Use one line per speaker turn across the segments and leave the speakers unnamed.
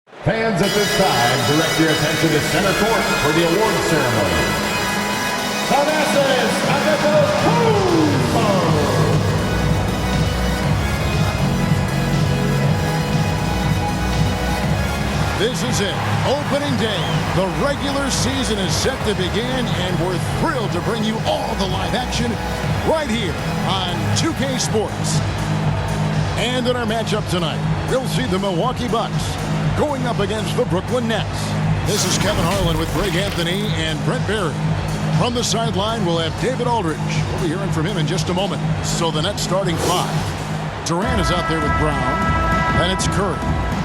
Fans at this time, direct your attention to center court for the award ceremony. Thanasis Antetokounmpo.
This is it, opening day. The regular season is set to begin, and we're thrilled to bring you all the live action right here on 2K Sports. And in our matchup tonight, we'll see the Milwaukee Bucks going up against the Brooklyn Nets. This is Kevin Harlan with Greg Anthony and Brent Barry. From the sideline, we'll have David Aldridge. We'll be hearing from him in just a moment. So the Nets starting five. Durant is out there with Brown. Then it's Curry.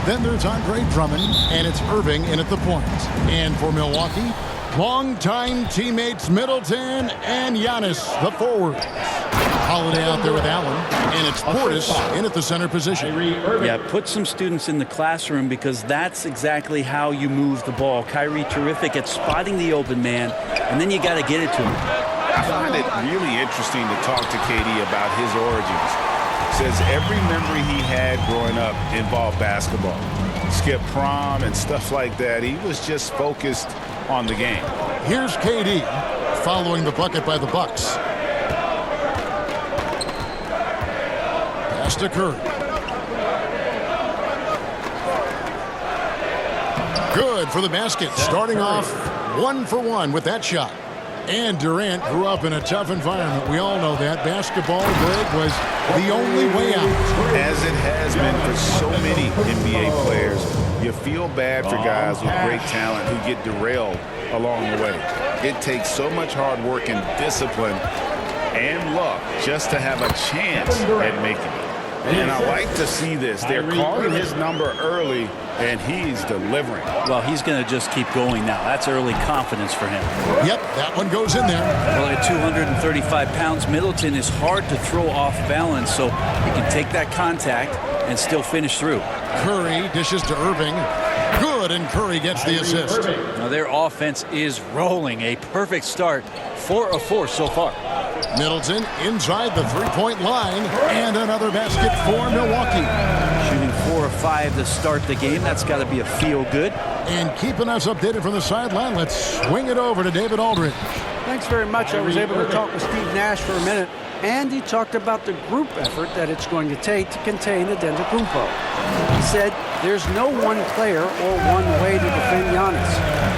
Then there's Andre Drummond, and it's Irving in at the point. And for Milwaukee, longtime teammates Middleton and Giannis, the forwards. Holiday out there with Allen, and it's Portis in at the center position.
Yeah, put some students in the classroom because that's exactly how you move the ball. Kyrie terrific at spotting the open man, and then you got to get it to him.
I find it really interesting to talk to KD about his origins. Says every memory he had growing up involved basketball. Skip prom and stuff like that. He was just focused on the game.
Here's KD following the bucket by the Bucks. Pass to Curry. Good for the basket. Starting off 1 for 1 with that shot. And Durant grew up in a tough environment. We all know that. Basketball, Greg, was the only way out.
As it has been for so many NBA players, you feel bad for guys with great talent who get derailed along the way. It takes so much hard work and discipline and luck just to have a chance at making it. And I like to see this. They're calling his number early, and he's delivering.
Well, he's going to just keep going now. That's early confidence for him.
Yep, that one goes in there.
Well, at 235 pounds, Middleton is hard to throw off balance, so he can take that contact and still finish through.
Curry dishes to Irving. Good, and Curry gets the assist.
Now their offense is rolling. A perfect start. 4 of 4 so far.
Middleton inside the three-point line, and another basket for Milwaukee.
Shooting 4 of 5 to start the game. That's got to be a feel-good.
And keeping us updated from the sideline, let's swing it over to David Aldridge.
Thanks very much. I was able to talk with Steve Nash for a minute, and he talked about the group effort that it's going to take to contain Antetokounmpo. He said there's no one player or one way to defend Giannis.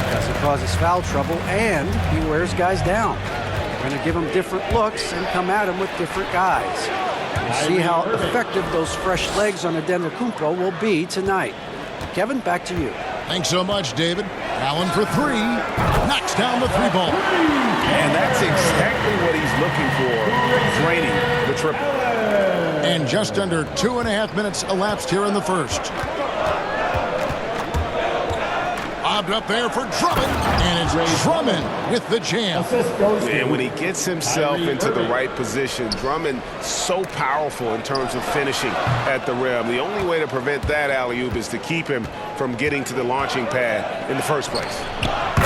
He doesn't cause us foul trouble, and he wears guys down. We're going to give him different looks and come at him with different guys. We'll see how effective those fresh legs on Antetokounmpo will be tonight. Kevin, back to you.
Thanks so much, David. Allen for 3. Knocks down the 3-ball.
And that's exactly what he's looking for, draining the triple.
And just under 2.5 minutes elapsed here in the first. Lobbed up there for Drummond, and it's Drummond with the jam.
And when he gets himself into the right position, Drummond so powerful in terms of finishing at the rim. The only way to prevent that alley-oop is to keep him from getting to the launching pad in the first place.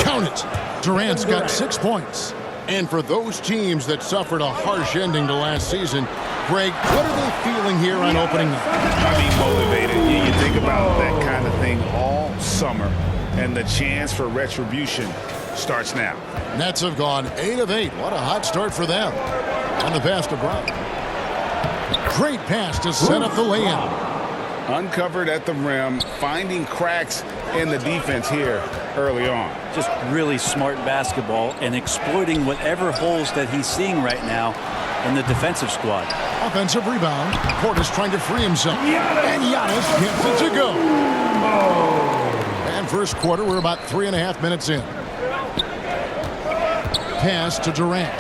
Count it. Durant's got 6 points. And for those teams that suffered a harsh ending to last season, Greg, what are they feeling here on opening night?
Being motivated. You think about that kind of thing all summer. And the chance for retribution starts now.
Nets have gone 8 of 8. What a hot start for them. And the pass to Brown. Great pass to set up the layup.
Uncovered at the rim, finding cracks in the defense here early on.
Just really smart basketball and exploiting whatever holes that he's seeing right now in the defensive squad.
Offensive rebound. Portis trying to free himself. And Giannis gets it to go. And first quarter, we're about 3.5 minutes in. Pass to Durant.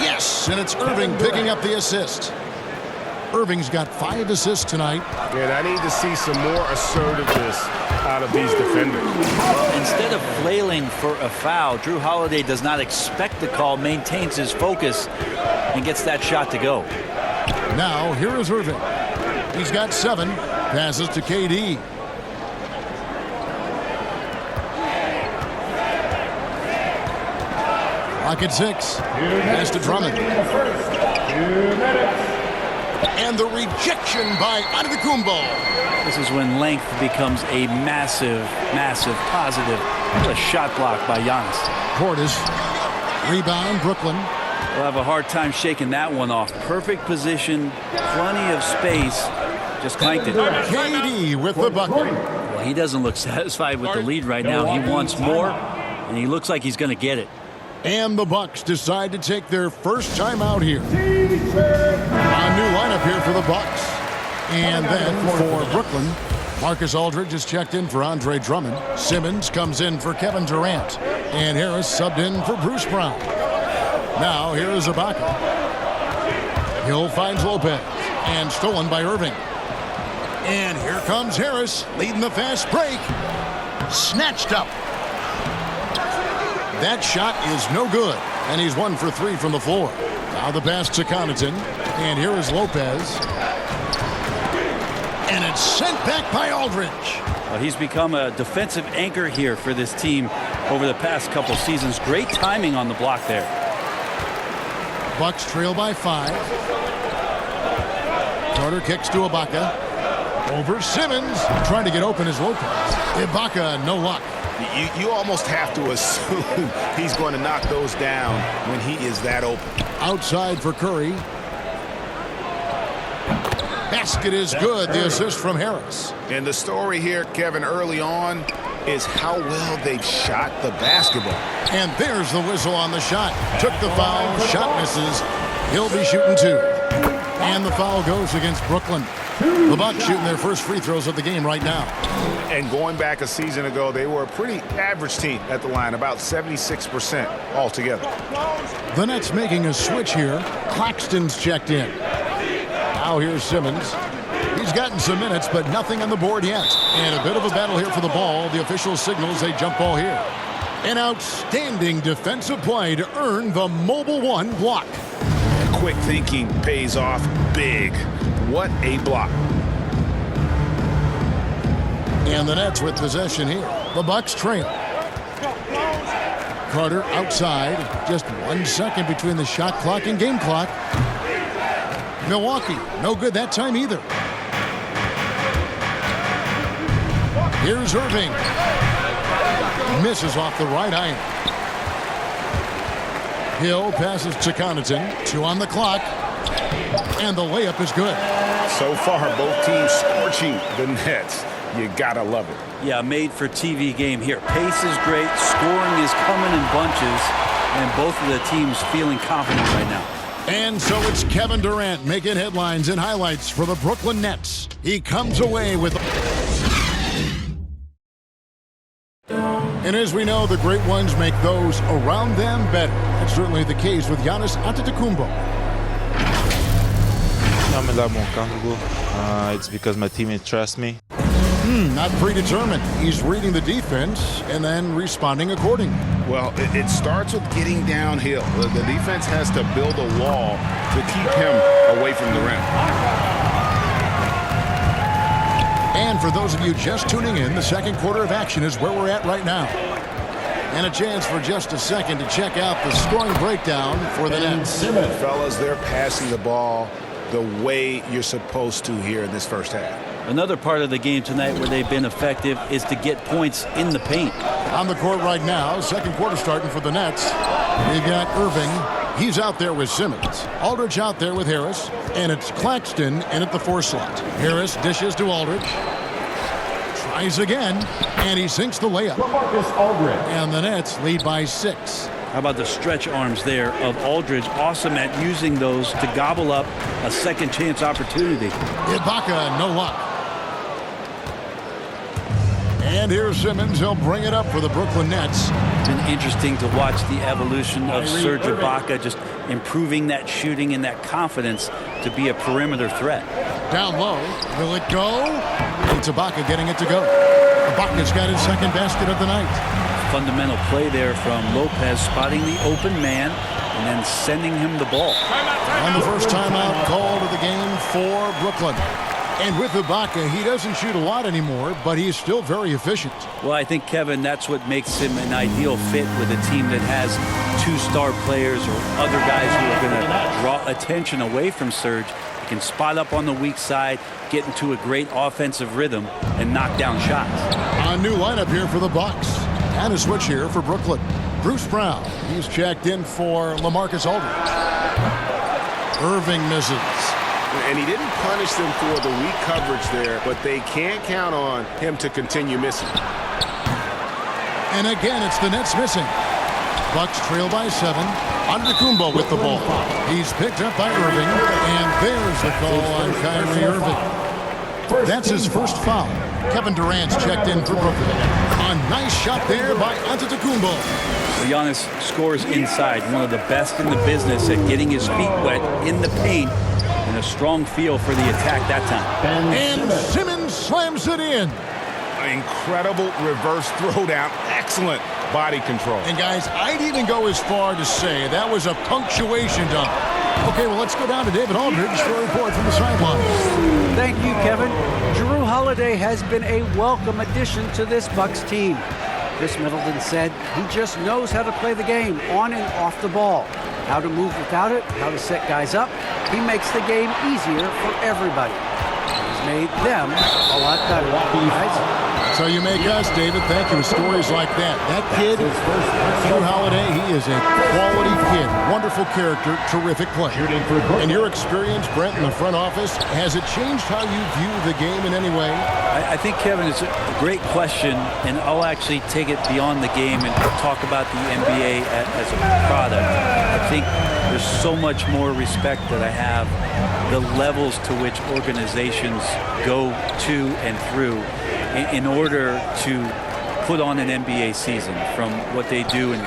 Yes, and it's Irving picking up the assist. Irving's got 5 assists tonight.
And I need to see some more assertiveness out of these defenders.
Instead of flailing for a foul, Drew Holiday does not expect the call, maintains his focus, and gets that shot to go.
Now, here is Irving. He's got 7. Passes to KD. Clock at 6. Pass to Drummond. And the rejection by Antetokounmpo.
This is when length becomes a massive, massive positive. What a shot block by Giannis.
Portis. Rebound, Brooklyn.
We'll have a hard time shaking that one off. Perfect position, plenty of space. Just clanked it.
KD with the bucket.
Well, he doesn't look satisfied with the lead right now. He wants more, and he looks like he's going to get it.
And the Bucks decide to take their first time out here. A new lineup here for the Bucks. And then for Brooklyn, Marcus Aldridge has checked in for Andre Drummond. Simmons comes in for Kevin Durant. And Harris subbed in for Bruce Brown. Now here is Ibaka. Hill finds Lopez. And stolen by Irving. And here comes Harris, leading the fast break. Snatched up. That shot is no good. And he's 1 for 3 from the floor. Now the pass to Connaughton. And here is Lopez. And it's sent back by Aldridge.
Well, he's become a defensive anchor here for this team over the past couple seasons. Great timing on the block there.
Bucks trail by 5. Carter kicks to Ibaka. Over Simmons. Trying to get open is Lopez. Ibaka, no luck.
You almost have to assume he's going to knock those down when he is that open.
Outside for Curry. Basket is good. The assist from Harris.
And the story here, Kevin, early on is how well they've shot the basketball.
And there's the whistle on the shot. Took the foul. Shot misses. He'll be shooting 2. And the foul goes against Brooklyn. The Bucks shooting their first free throws of the game right now.
And going back a season ago, they were a pretty average team at the line, about 76% altogether.
The Nets making a switch here. Claxton's checked in. Now here's Simmons. He's gotten some minutes, but nothing on the board yet. And a bit of a battle here for the ball. The official signals a jump ball here. An outstanding defensive play to earn the mobile 1 block.
Quick thinking pays off big. What a block.
And the Nets with possession here. The Bucks trail. Carter outside. Just 1 second between the shot clock and game clock. Milwaukee, no good that time either. Here's Irving. Misses off the right iron. Hill passes to Connaughton. 2 on the clock. And the layup is good.
So far, both teams scorching the Nets. You gotta love it.
Yeah, made for TV game here. Pace is great. Scoring is coming in bunches. And both of the teams feeling confident right now.
And so it's Kevin Durant making headlines and highlights for the Brooklyn Nets. He comes away with... And as we know, the great ones make those around them better. That's certainly the case with Giannis Antetokounmpo.
I'm a lot more comfortable. It's because my teammates trust me.
Not predetermined. He's reading the defense and then responding accordingly.
Well, it starts with getting downhill. The defense has to build a wall to keep him away from the rim.
And for those of you just tuning in, the second quarter of action is where we're at right now. And a chance for just a second to check out the scoring breakdown for the Nets.
Fellas, they're passing the ball the way you're supposed to here in this first half.
Another part of the game tonight where they've been effective is to get points in the paint.
On the court right now, second quarter starting for the Nets. We've got Irving. He's out there with Simmons. Aldridge out there with Harris. And it's Claxton in at the 4 slot. Harris dishes to Aldridge. Tries again. And he sinks the layup. And the Nets lead by 6.
How about the stretch arms there of Aldridge? Awesome at using those to gobble up a second chance opportunity.
Ibaka, no luck. And here's Simmons. He'll bring it up for the Brooklyn Nets.
It's been interesting to watch the evolution of Serge Ibaka, just improving that shooting and that confidence to be a perimeter threat.
Down low. Will it go? It's Ibaka getting it to go. Ibaka's got his second basket of the night.
Fundamental play there from Lopez, spotting the open man and then sending him the ball.
And the first timeout called of the game for Brooklyn. And with Ibaka, he doesn't shoot a lot anymore, but he's still very efficient.
Well, I think, Kevin, that's what makes him an ideal fit with a team that has 2-star players or other guys who are going to draw attention away from Serge. He can spot up on the weak side, get into a great offensive rhythm, and knock down shots.
A new lineup here for the Bucks. And a switch here for Brooklyn. Bruce Brown, he's checked in for LaMarcus Aldridge. Irving misses.
And he didn't punish them for the weak coverage there, but they can't count on him to continue missing.
And again, it's the Nets missing. Bucks trail by 7. Antetokounmpo with the ball. He's picked up by Irving, and there's the call on Kyrie Irving. That's his first foul. Kevin Durant's checked in for Brooklyn. A nice shot there by Antetokounmpo.
Giannis scores inside, one of the best in the business at getting his feet wet in the paint, and a strong feel for the attack that time.
And Simmons slams it in.
Incredible reverse throwdown. Excellent body control.
And guys, I'd even go as far to say that was a punctuation dunk. Okay, well, let's go down to David Aldridge for a report from the sidelines.
Thank you, Kevin. Jrue Holiday has been a welcome addition to this Bucks team. Chris Middleton said he just knows how to play the game on and off the ball, how to move without it, how to set guys up. He makes the game easier for everybody. He's made them a lot better, guys.
So you make us, David. Thank you. With stories like that. That kid, Jrue Holiday, he is a quality kid. Wonderful character, terrific player. In your experience, Brent, in the front office, has it changed how you view the game in any way?
I think, Kevin, it's a great question, and I'll actually take it beyond the game and talk about the NBA as a product. I think there's so much more respect that I have, the levels to which organizations go to and through in order to put on an NBA season, from what they do in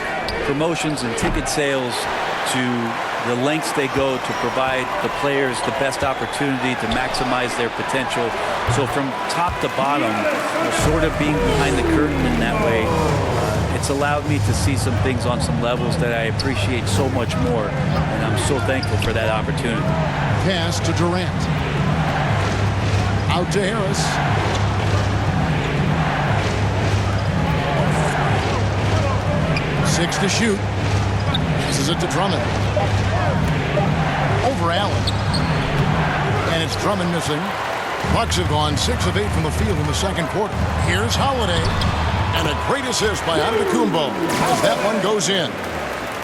promotions and ticket sales to the lengths they go to provide the players the best opportunity to maximize their potential. So from top to bottom, sort of being behind the curtain in that way, it's allowed me to see some things on some levels that I appreciate so much more, and I'm so thankful for that opportunity.
Pass to Durant. Out to Harris. 6 to shoot. Passes it to Drummond. Over Allen. And it's Drummond missing. Bucks have gone 6 of 8 from the field in the second quarter. Here's Holiday. And a great assist by Antetokounmpo as that one goes in.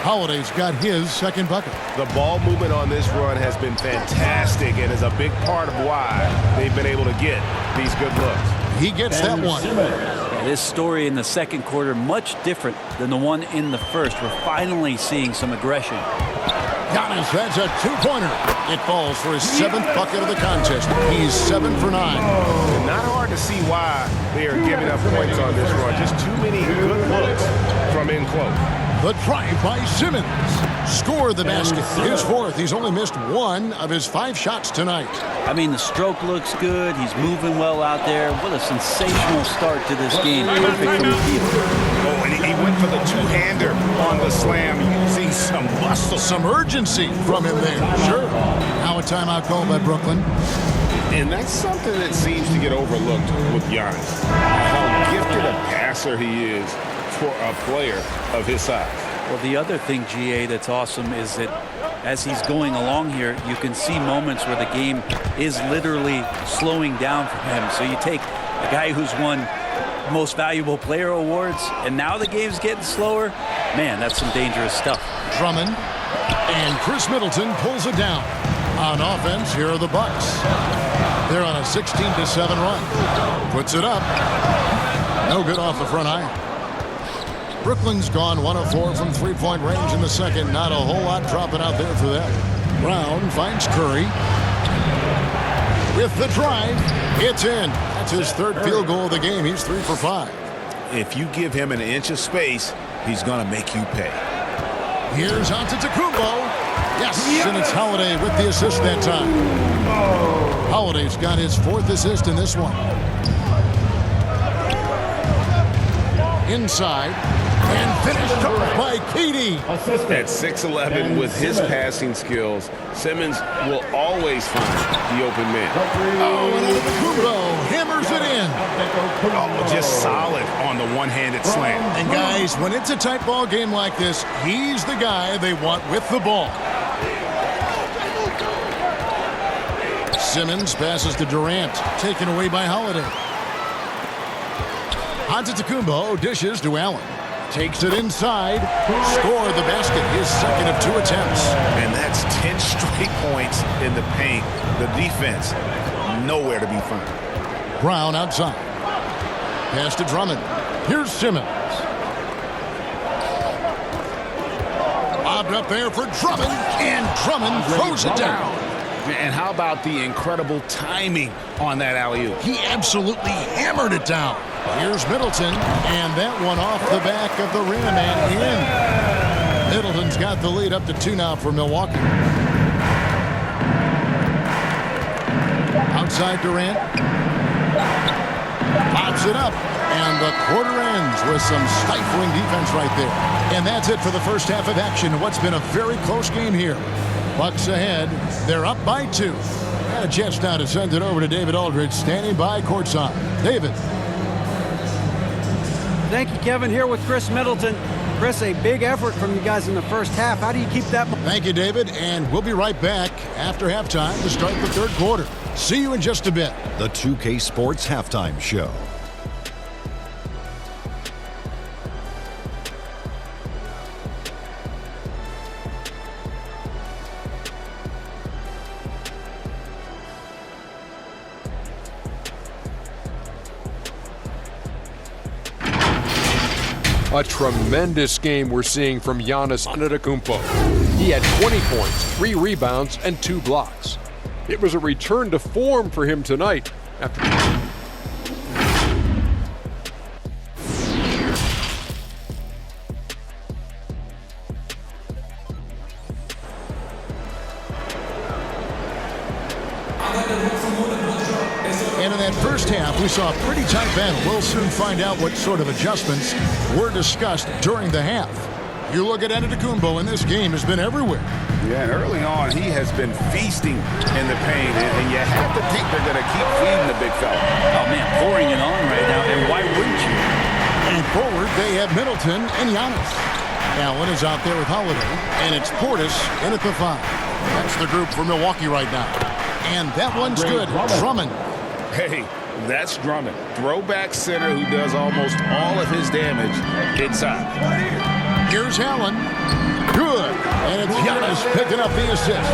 Holiday's got his second bucket.
The ball movement on this run has been fantastic and is a big part of why they've been able to get these good looks.
He gets that one.
This story in the second quarter, much different than the one in the first. We're finally seeing some aggression.
Giannis, that's a 2-pointer. It falls for his 7th bucket of the contest. He's 7 for 9.
And not hard to see why they are giving up points on this run. Just too many good looks from in close.
The drive by Simmons. Score the basket. His 4th. He's only missed 1 of his 5 shots tonight.
I mean, the stroke looks good. He's moving well out there. What a sensational start to this game. Perfect from the field.
Oh, and he went for the two-hander on the slam, using some muscle.
Some urgency from him there. Sure. Now a timeout called by Brooklyn.
And that's something that seems to get overlooked with Giannis. How gifted a passer he is for a player of his size.
Well, the other thing, GA, that's awesome is that as he's going along here, you can see moments where the game is literally slowing down for him. So you take a guy who's won Most Valuable Player awards, and now the game's getting slower. Man, that's some dangerous stuff.
Drummond and Chris Middleton pulls it down. On offense, here are the Bucks. They're on a 16-7 run. Puts it up. No good off the front iron. Brooklyn's gone 1 of 4 from 3-point range in the second. Not a whole lot dropping out there for them. Brown finds Curry. With the drive, it's in. That's his 3rd field goal of the game. He's 3 for 5.
If you give him an inch of space, he's going to make you pay.
Here's Antetokounmpo. Yes, and it's Holiday with the assist that time. Holiday's got his 4th assist in this one. Inside, And finished off by KD.
At 6'11", with his passing skills, Simmons will always find the open man.
Oh, and Antetokounmpo hammers it in.
Oh, just solid on the one-handed slam.
And guys, when it's a tight ball game like this, he's the guy they want with the ball. Simmons passes to Durant, taken away by Holiday. Antetokounmpo dishes to Allen. Takes it inside. Score the basket, his second of 2 attempts.
And that's 10 straight points in the paint. The defense, nowhere to be found.
Brown outside. Pass to Drummond. Here's Simmons. Lobbed up there for Drummond, and Drummond throws it down.
And how about the incredible timing on that alley-oop?
He absolutely hammered it down. Here's Middleton, and that one off the back of the rim and in. Middleton's got the lead up to 2 now for Milwaukee. Outside Durant. Pops it up, and the quarter ends with some stifling defense right there. And that's it for the first half of action. What's been a very close game here. Bucks ahead. They're up by 2. And a chance now to send it over to David Aldridge, standing by courtside. David.
Thank you, Kevin. Here with Chris Middleton. Chris, a big effort from you guys in the first half. How do you keep that?
Thank you, David. And we'll be right back after halftime to start the third quarter. See you in just a bit.
The 2K Sports Halftime Show.
A tremendous game we're seeing from Giannis Antetokounmpo. He had 20 points, 3 rebounds, and 2 blocks. It was a return to form for him tonight after...
And in that first half, we saw a pretty tight battle. We'll soon find out what sort of adjustments were discussed during the half. You look at Antetokounmpo, and this game has been everywhere.
Yeah, and early on, he has been feasting in the paint, and you have to think they're going to keep feeding the big fella.
Oh, man, pouring it on right now, and why wouldn't you?
And forward, they have Middleton and Giannis. Allen is out there with Holiday, and it's Portis in at the 5. That's the group for Milwaukee right now. And that one's good. Drummond.
Hey, that's Drummond. Throwback center who does almost all of his damage inside.
Here's Allen. Good. And it's Giannis picking up the assist.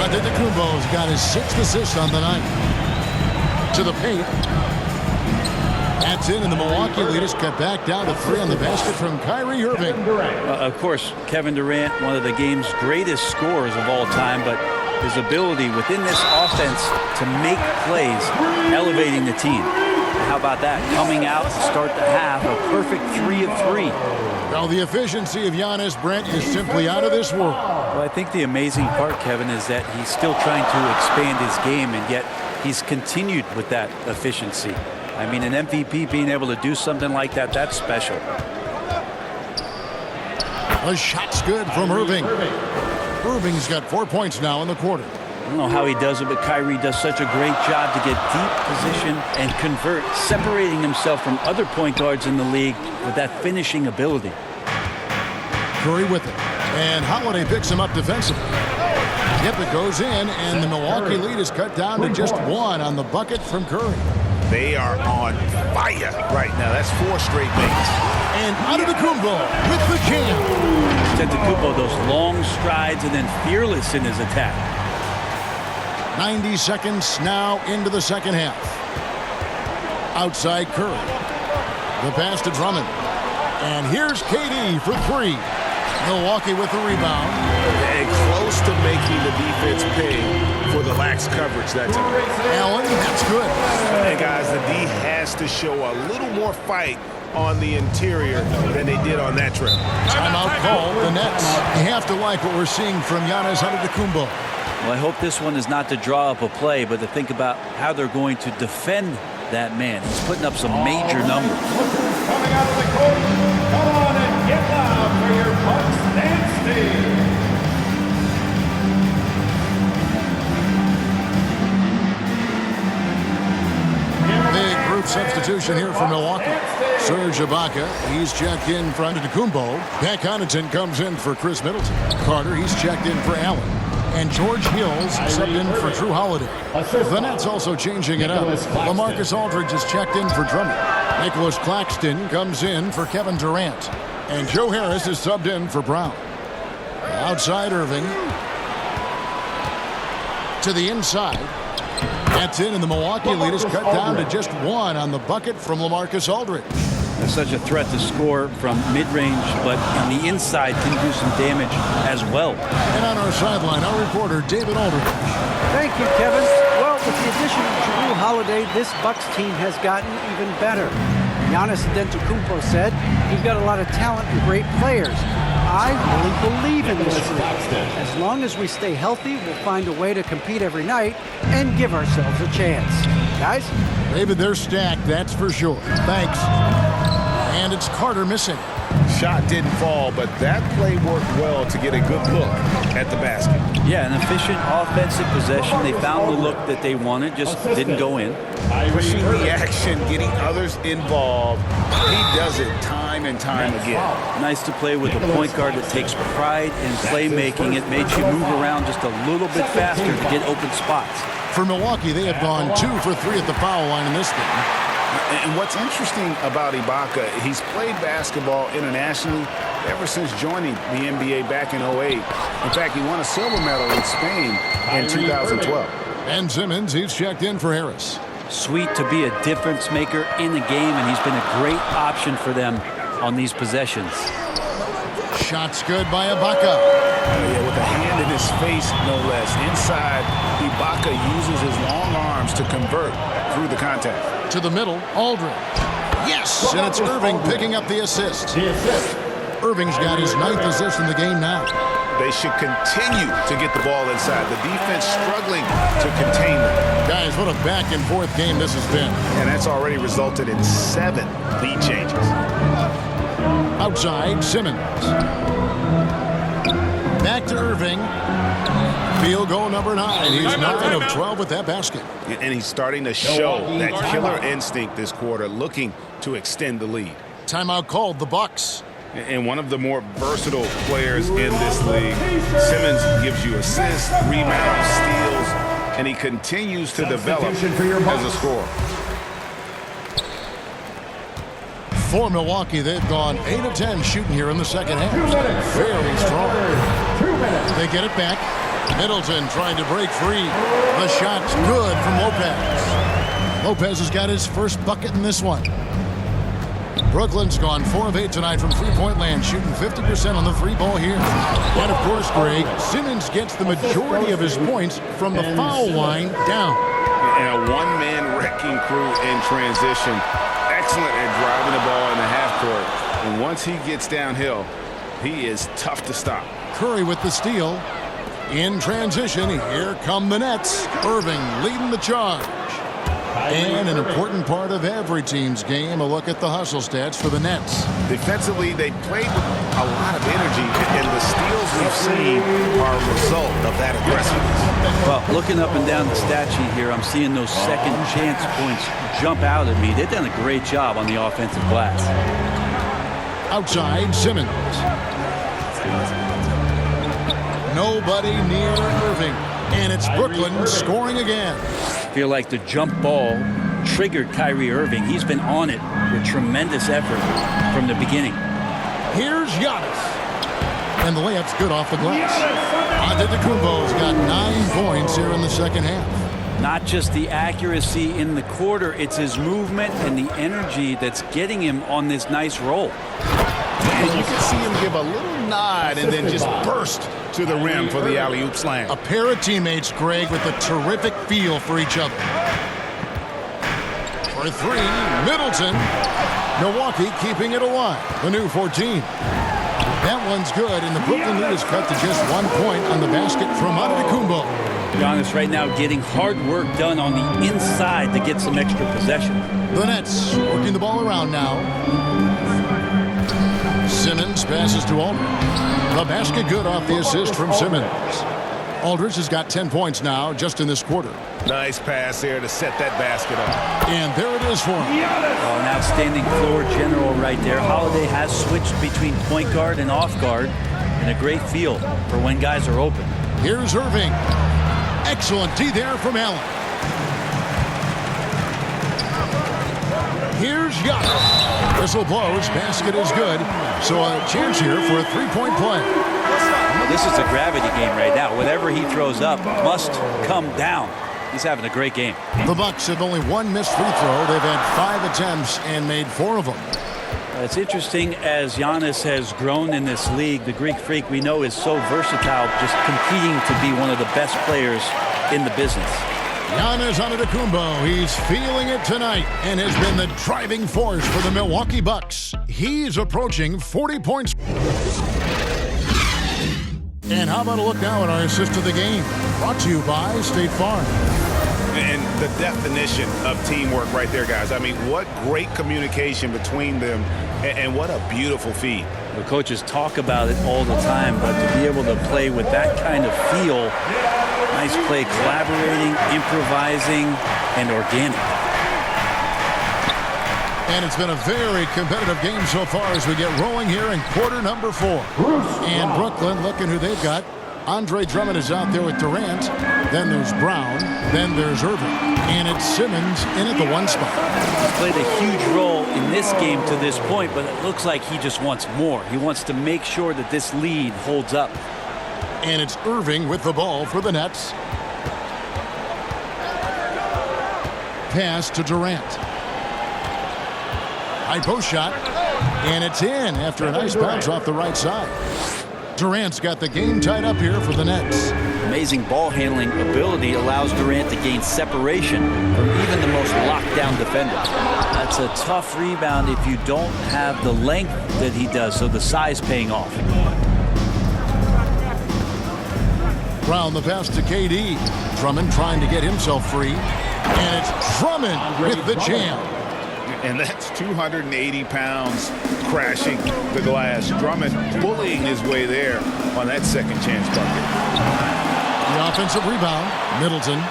Antetokounmpo's got his 6th assist on the night. To the paint. That's in, and the Milwaukee lead is cut back down to 3 on the basket from Kyrie Irving.
Of course, Kevin Durant, one of the game's greatest scorers of all time, but his ability within this offense to make plays, elevating the team. How about that? Coming out to start the half, a perfect 3 of 3.
Well, the efficiency of Giannis, Brent, is simply out of this world.
Well, I think the amazing part, Kevin, is that he's still trying to expand his game, and yet he's continued with that efficiency. I mean, an MVP being able to do something like that, that's special.
The shot's good from Irving. Irving's got 4 points now in the quarter.
I don't know how he does it, but Kyrie does such a great job to get deep position and convert, separating himself from other point guards in the league with that finishing ability.
Curry with it. And Holiday picks him up defensively. Yep, it goes in, and the Milwaukee lead is cut down to just 1 on the bucket from Curry.
They are on fire right now. That's 4 straight makes.
And Antetokounmpo with the jam.
Antetokounmpo, those long strides and then fearless in his attack.
90 seconds now into the second half. Outside Curry. The pass to Drummond. And here's KD for 3. Milwaukee with the rebound.
And close to making the defense pay for the lax coverage that time.
Allen, that's good.
And guys, the D has to show a little more fight on the interior than they did on that trip.
Timeout called, the Nets. You have to like what we're seeing from Giannis Antetokounmpo.
Well, I hope this one is not to draw up a play, but to think about how they're going to defend that man. He's putting up some major numbers.
Coming out of the court, come on.
Big group substitution here for Milwaukee. Serge Ibaka, he's checked in for Antetokounmpo. Pat Connaughton comes in for Chris Middleton. Carter, he's checked in for Allen. And George Hill's subbed in for Drew Holiday. The Nets also changing it up. LaMarcus Aldridge is checked in for Drummond. Nicholas Claxton comes in for Kevin Durant. And Joe Harris is subbed in for Brown. Outside Irving. To the inside. That's in, and the Milwaukee lead is cut down to just one on the bucket from LaMarcus Aldridge.
That's such a threat to score from mid-range, but on the inside can do some damage as well.
And on our sideline, our reporter, David Aldridge.
Thank you, Kevin. Well, with the addition of Drew Holiday, this Bucks team has gotten even better. Giannis Antetokounmpo said, "We've got a lot of talent and great players. I really believe in this league. As long as we stay healthy, we'll find a way to compete every night and give ourselves a chance." Guys?
David, they're stacked, that's for sure. Thanks. And it's Carter missing.
Shot didn't fall, but that play worked well to get a good look at the basket.
Yeah, an efficient offensive possession. They found the look that they wanted, just didn't go in.
Pushing the action, getting others involved. He does it time and time again.
Nice to play with a point guard that takes pride in playmaking. It makes you move around just a little bit faster to get open spots.
For Milwaukee, they have gone 2 for 3 at the foul line in this game.
And what's interesting about Ibaka, he's played basketball internationally ever since joining the NBA back in 08. In fact, he won a silver medal in Spain in 2012.
And Simmons, he's checked in for Harris.
Sweet to be a difference maker in the game, and he's been a great option for them on these possessions.
Shots good by Ibaka.
Yeah, with a hand in his face, no less. Inside, Ibaka uses his long arms to convert through the contact.
To the middle, Aldridge. Yes! And it's Irving picking up the assist. Irving's got his 9th assist in the game now.
They should continue to get the ball inside. The defense struggling to contain them.
Guys, what a back-and-forth game this has been.
And that's already resulted in 7 lead changes.
Outside, Simmons. Back to Irving. Field goal number 9. He's 9 of 12 with that basket.
And he's starting to show that killer instinct this quarter, looking to extend the lead.
Timeout called, the Bucks.
And one of the more versatile players in this league. Simmons gives you assists, rebounds, steals, and he continues to develop as a scorer.
For Milwaukee, they've gone 8 of 10 shooting here in the second half. Very strong. They get it back. Middleton trying to break free. The shot's good from Lopez. Lopez has got his first bucket in this one. Brooklyn's gone 4 of 8 tonight from three-point land, shooting 50% on the three ball here. And of course, Greg, Simmons gets the majority of his points from the foul line down.
And a one-man wrecking crew in transition. Excellent at driving the ball in the half court. And once he gets downhill, he is tough to stop.
Curry with the steal. In transition, here come the Nets. Irving leading the charge. And an important part of every team's game, a look at the hustle stats for the Nets.
Defensively, they played with a lot of energy, and the steals we've seen are a result of that aggressiveness.
Well, looking up and down the stat sheet here, I'm seeing those second chance points jump out at me. They've done a great job on the offensive glass.
Outside, Simmons. Nobody near Irving. And it's Brooklyn scoring again.
I feel like the jump ball triggered Kyrie Irving. He's been on it with tremendous effort from the beginning.
Here's Giannis. And the layup's good off the glass. Antetokounmpo's got 9 points here in the second half.
Not just the accuracy in the quarter, it's his movement and the energy that's getting him on this nice roll.
And you can see him give a little nod and then just burst to the rim for the alley-oop slam.
A pair of teammates, Greg, with a terrific feel for each other. For 3, Middleton. Milwaukee keeping it alive. The new 14. That one's good, and the Brooklyn lead is cut to just 1 point on the basket from Antetokounmpo.
Giannis right now getting hard work done on the inside to get some extra possession.
The Nets working the ball around now. Simmons passes to Aldridge. The basket good off the assist from Simmons. Aldridge has got 10 points now just in this quarter.
Nice pass there to set that basket up.
And there it is for him.
Oh, an outstanding floor general right there. Holiday has switched between point guard and off guard, and a great feel for when guys are open.
Here's Irving. Excellent D there from Allen. Here's Giannis. Whistle blows. Basket is good. So a chance here for a three-point play.
Well, this is a gravity game right now. Whatever he throws up must come down. He's having a great game.
The Bucks have only one missed free throw. They've had 5 attempts and made 4 of them.
It's interesting as Giannis has grown in this league. The Greek Freak we know is so versatile, just competing to be one of the best players in the business.
Giannis Antetokounmpo, he's feeling it tonight and has been the driving force for the Milwaukee Bucks. He's approaching 40 points. And how about a look now at our assist of the game? Brought to you by State Farm.
And the definition of teamwork right there, guys. I mean, what great communication between them, and what a beautiful feed.
The coaches talk about it all the time, but to be able to play with that kind of feel, nice play, collaborating, improvising, and organic.
And it's been a very competitive game so far as we get rolling here in quarter number 4. And Brooklyn looking who they've got. Andre Drummond is out there with Durant. Then there's Brown. Then there's Irving. And it's Simmons in at the 1 spot.
He's played a huge role in this game to this point, but it looks like he just wants more. He wants to make sure that this lead holds up.
And it's Irving with the ball for the Nets. Pass to Durant. High post shot. And it's in after a nice bounce off the right side. Durant's got the game tied up here for the Nets.
Amazing ball handling ability allows Durant to gain separation from even the most lockdown defender. That's a tough rebound if you don't have the length that he does, so the size paying off.
Brown the pass to KD. Drummond trying to get himself free. And it's Drummond with the jam.
And that's 280 pounds crashing the glass. Drummond bullying his way there on that second chance bucket.
The offensive rebound. Middleton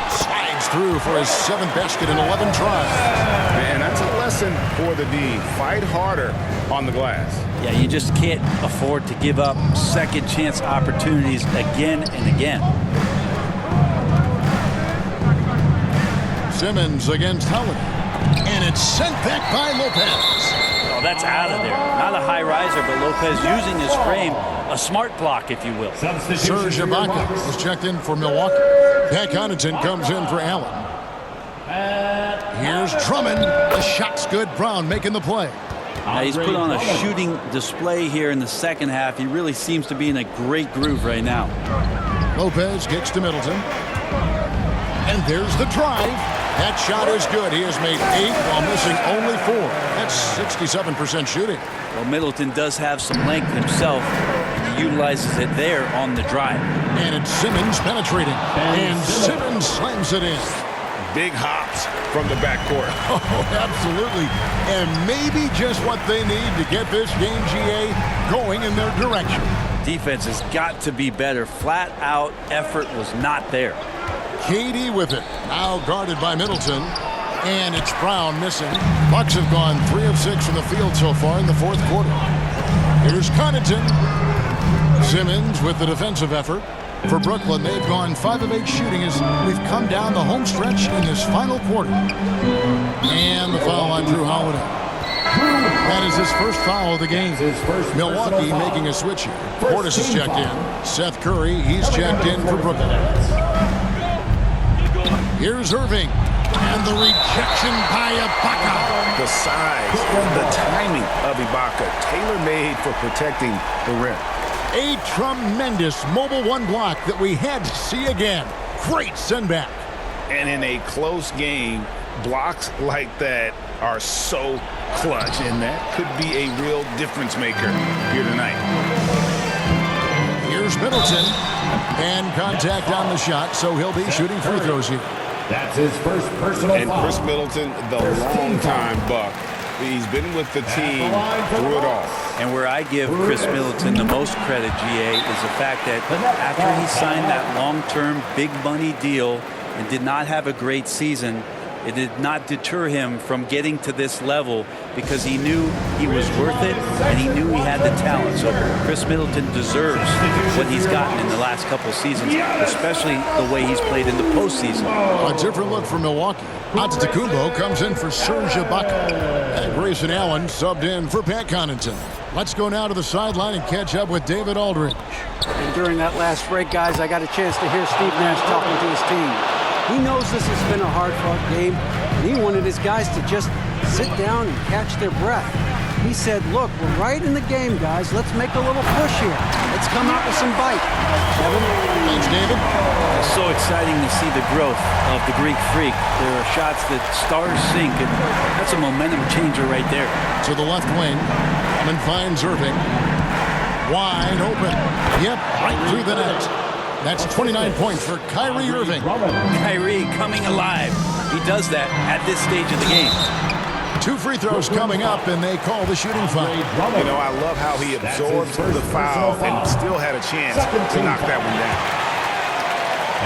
slides through for his 7th basket in 11 tries.
And that's a lesson for the D. Fight harder on the glass.
Yeah, you just can't afford to give up second chance opportunities again and again.
Simmons against Holiday. And it's sent back by Lopez.
Oh, that's out of there. Not a high riser, but Lopez using his frame. A smart block, if you will.
Serge Ibaka is checked in for Milwaukee. Pat Connaughton comes in for Allen. Here's Drummond. The shot's good. Brown making the play.
Now he's put on a shooting display here in the second half. He really seems to be in a great groove right now.
Lopez kicks to Middleton. And there's the drive. That shot is good. He has made 8 while missing only 4. That's 67% shooting.
Well, Middleton does have some length himself. He utilizes it there on the drive.
And it's Simmons penetrating. And Simmons slams it in.
Big hops from the backcourt.
Oh, absolutely. And maybe just what they need to get this game, GA, going in their direction.
Defense has got to be better. Flat out effort was not there.
KD with it. Now guarded by Middleton. And it's Brown missing. Bucks have gone 3 of 6 from the field so far in the 4th quarter. Here's Connaughton. Simmons with the defensive effort. For Brooklyn, they've gone 5 of 8 shooting as we've come down the home stretch in this final quarter. And the foul on Drew Holiday. That is his first foul of the game. Milwaukee making a switch here. Portis is checked in. Seth Curry, he's checked in for Brooklyn. Here's Irving. And the rejection by Ibaka.
The size, the timing of Ibaka, tailor-made for protecting the rim.
A tremendous mobile 1 block that we had to see again. Great send back.
And in a close game, blocks like that are so clutch, and that could be a real difference maker here tonight.
Here's Middleton. And contact on the shot, so he'll be shooting free throws here.
That's his first personal
And
foul.
Chris Middleton, the longtime Buck, He's been with the team through it all.
And where I give Chris Middleton the most credit, GA, is the fact that after he signed that long-term big money deal and did not have a great season, it did not deter him from getting to this level because he knew he was worth it and he knew he had the talent. So Chris Middleton deserves what he's gotten in the last couple seasons, especially the way he's played in the postseason.
A different look for Milwaukee. Antetokounmpo comes in for Serge Ibaka. And Grayson Allen subbed in for Pat Connaughton. Let's go now to the sideline and catch up with David Aldridge.
And during that last break, guys, I got a chance to hear Steve Nash talking to his team. He knows this has been a hard-fought game, and he wanted his guys to just sit down and catch their breath. He said, look, we're right in the game, guys. Let's make a little push here. Let's come out with some bite. Kevin?
Thanks, David.
It's so exciting to see the growth of the Greek Freak. There are shots that stars sink, and that's a momentum changer right there.
To the left wing, and finds Irving. Wide open. Yep, right through the net. That's 29 points for Kyrie Irving.
Kyrie coming alive. He does that at this stage of the game.
2 free throws coming up, and they call the shooting foul.
You know, I love how he absorbed the foul and still had a chance to knock that one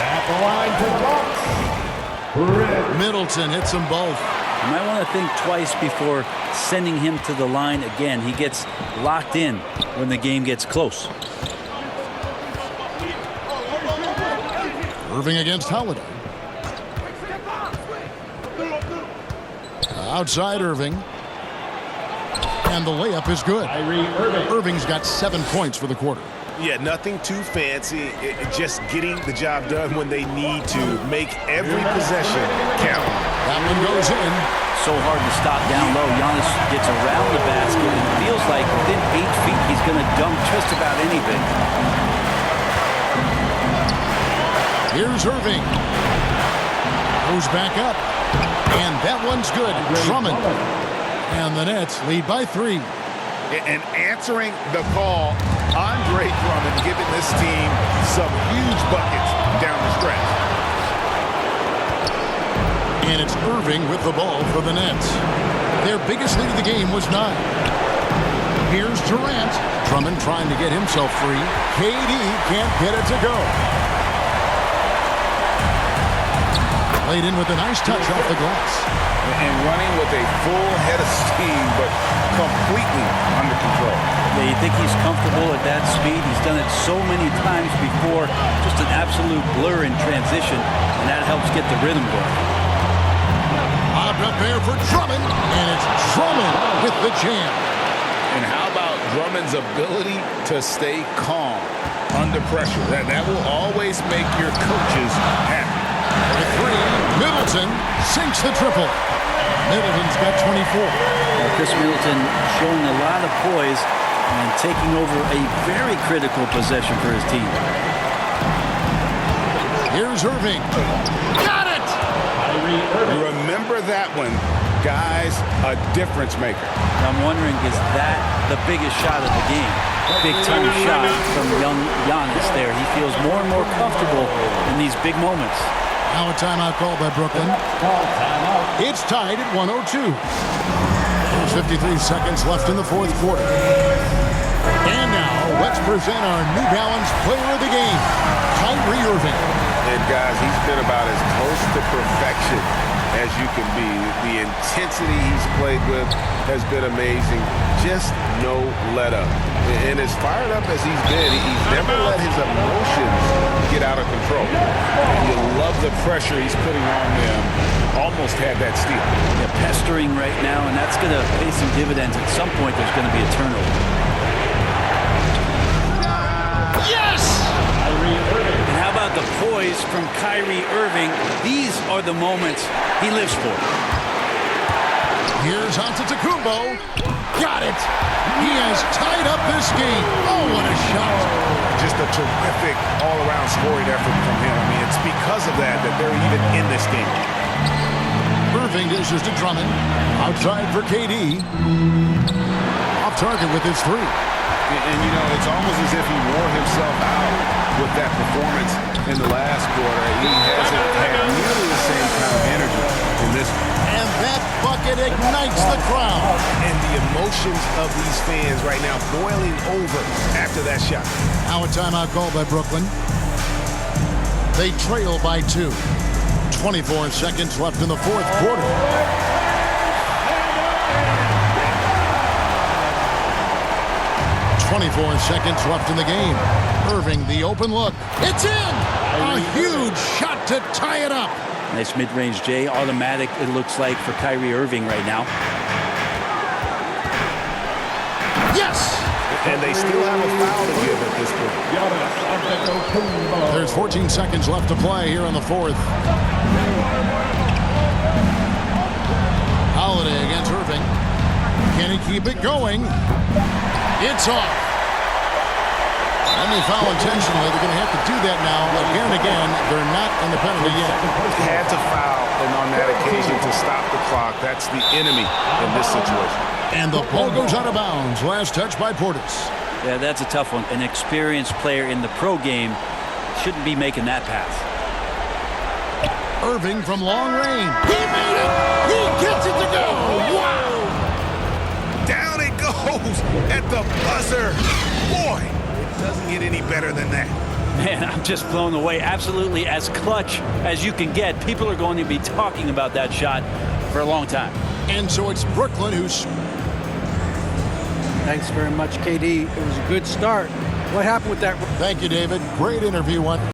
At the line to box.
Middleton hits them both.
You might want to think twice before sending him to the line again. He gets locked in when the game gets close.
Irving against Holiday. Outside Irving. And the layup is good. Irving's got 7 points for the quarter.
Yeah, nothing too fancy. Just getting the job done when they need to. Make every possession count.
That one goes in.
So hard to stop down low. Giannis gets around the basket and feels like within 8 feet he's going to dunk just about anything.
Here's Irving. Goes back up. And that one's good. Drummond. And the Nets lead by 3.
And answering the call, Andre Drummond giving this team some huge buckets down the stretch.
And it's Irving with the ball for the Nets. Their biggest lead of the game was 9. Here's Durant. Drummond trying to get himself free. KD can't get it to go. Played in with a nice touch off the glass.
And running with a full head of steam, but completely under control.
Yeah, you think he's comfortable at that speed. He's done it so many times before. Just an absolute blur in transition, and that helps get the rhythm going.
Lobbed up there for Drummond, and it's Drummond with the jam.
And how about Drummond's ability to stay calm under pressure? That will always make your coaches happy.
With 3, Middleton sinks the triple. Middleton's got 24.
Chris Middleton showing a lot of poise and taking over a very critical possession for his team.
Here's Irving. Got it!
Remember that one, guys, a difference maker.
I'm wondering, is that the biggest shot of the game? Big-time shot from young Giannis there. He feels more and more comfortable in these big moments.
Now a timeout called by Brooklyn. It's tied at 102. There's 53 seconds left in the 4th quarter. And now, let's present our New Balance player of the game, Kyrie Irving.
And guys, he's been about as close to perfection as you can be. The intensity he's played with has been amazing. Just no let up. And as fired up as he's been, he's never let his emotions get out of control. You love the pressure he's putting on them. Almost had that steal.
They're pestering right now, and that's going to pay some dividends. At some point, there's going to be a turnover.
Yes!
And how about the poise from Kyrie Irving? These are the moments he lives for.
Here's Antetokounmpo. Got it! He has tied up this game. Oh, what a shot.
Just a terrific all-around scoring effort from him. I mean, it's because of that they're even in this game.
Irving dishes to Drummond. Outside for KD. Off target with his 3.
And you know, it's almost as if he wore himself out with that performance in the last quarter. He hasn't had nearly the same kind of energy in this one.
And that That bucket ignites the crowd.
And the emotions of these fans right now boiling over after that shot.
Now a timeout called by Brooklyn. They trail by 2. 24 seconds left in the fourth quarter. .24 seconds left in the game. Irving, the open look. It's in! A huge shot to tie it up.
Nice mid-range J. Automatic, it looks like, for Kyrie Irving right now.
Yes!
And they still have a foul to give at this point.
There's 14 seconds left to play here in the fourth. Holiday against Irving. Can he keep it going? It's off. And they foul intentionally. They're going to have to do that now. But again, they're not in the penalty yet.
Had to foul, and on that occasion to stop the clock. That's the enemy in this situation.
And the ball goes out of bounds. Last touch by Portis.
Yeah, that's a tough one. An experienced player in the pro game shouldn't be making that pass.
Irving from long range. He made it. He gets it to go. Wow.
Down it goes at the buzzer. Boy, it doesn't get any better than that.
Man, I'm just blown away. Absolutely as clutch as you can get. People are going to be talking about that shot for a long time.
And so it's Brooklyn who's...
Thanks very much, KD. It was a good start. What happened with that?
Thank you, David. Great interview.